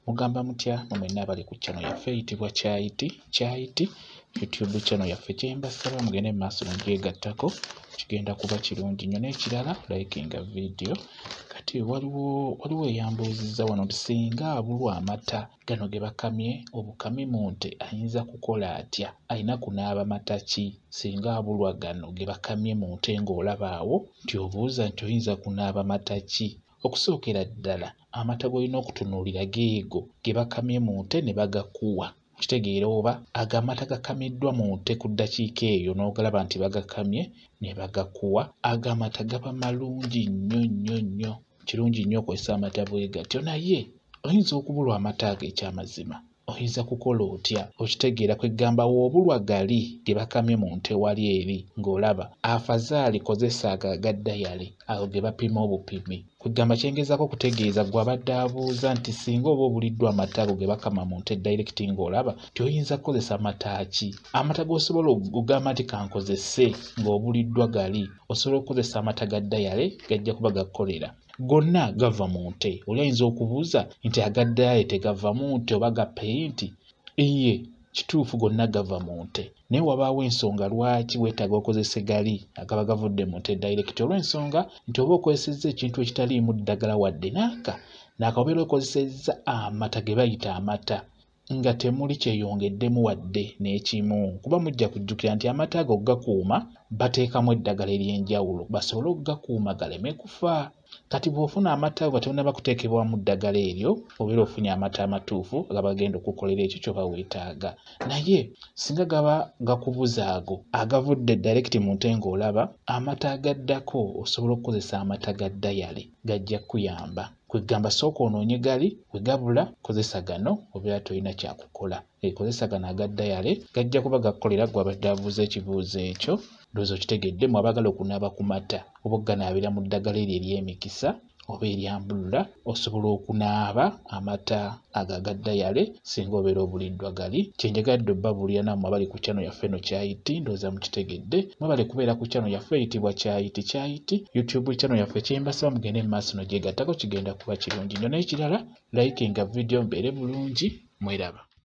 Mugamba mutya mwenna abali ku channel yaffe eyitibwa Kyayiti YouTube channel yaffe kyembasaba mugende mu maaso mugyegattako kigenda kuba kirungi nnyo. N'ekirala likinga video. Kati waliwo eyambuuzizza wano nti singa abulwa amata gano ge bakamye obukami mu nte ayinza kukola atya, alina kunaaba mata ki? Singa abulwa gano ge bakamye mu nte ng'olaba awo nti obuuza nti oyinza kunaaba mata ki? Okusookera ddala amata g'olina okutunuulira geego ge bakamye mu nte ne bagakuwa. Kitegeera oba agamata gakamiddwa mu nte ku ddakiika eyo n'ogalaba nti bagakamye ne bagakuwa, agamata gaba malungi nnyo. Kirungi nnyo okozesa amata bwe gatyo. Naye oyinza okubulwa amata ago ekyamazima, oyinza kukola otya? Okitegeera kwegamba woobulwa gali ge bakamye mu nte wali eri ng'olaba afazaali kozesa agaddayale ago ge bapima obupimi. Kwegamba kyengezaako kutegeeza gwe abadde abuuza nti singa oba obuliddwa amata ago ge bakama mu nte direct ng'olaba nti oyinza kukozesa mata ki? Amata g'osobola okugamba nti kankozese ng'obuliddwa gali, osobola okukozesa amata gaddayale gajja kuba gakolera. Gonna gava mu nte. Oli ayinza okubuuza nti agaddayale tegava mu nte oba gapeyinti? Iye kituufu gonna gava mu nte, naye wabaawo ensonga lwaki weetaaga okozese gali agaba gavudde mu nte direct. Olw'ensonga nti oba okozesezza ekintu ekitaliimu ddagala wadde n'akabeera okozesezza amata ge bayita amata nga temuli kyeyongeddemu wadde n'ekimu. Kuba mujja kujjukira nti amata ago gakuuma bateekamu eddagala ery'enjawulo basobole okugakuuma galeme kufa. Kati bw'ofuna amata ago tonnaba kuteekebwa mu ddagala eryo, obeera ofunye amata amatuufu agaba genda okukolera ekyo ky'oba weetaaga. Naye singa gaba gakubuza ago agavudde direct mu nte ng'olaba, amata agaddako osobola okukozesa amata gaddayale gajja kuyamba. Kwegamba sooka onoonye gali, we gabula kozesa gano obeera tolina kyakukola. Kozesa gano agaddayale gajja kuba gakukolera gwe abadde abuuza ekibuuzo ekyo. Ndowooza okitegedde. Mwabagala okunaaba ku mata oba okuganaabira mu ddagala eryo ery'emikisa oba eryambulula, osobola okunaaba amata agaddayale singa obeera obuliddwa gali. Kyenjagadde obbabuulira nammwe abali ku channel yaffe eno Kyayiti, ndowooza mukitegedde. Mwebale kubeera ku channel yaffe eyitibwa Kyayiti YouTube channel yaffe kyembasaba mugende mu maaso n'ogyegattako kigenda kuba kirungi nnyo. N'ekirala likinga video mbeere bulungi. Mweraba.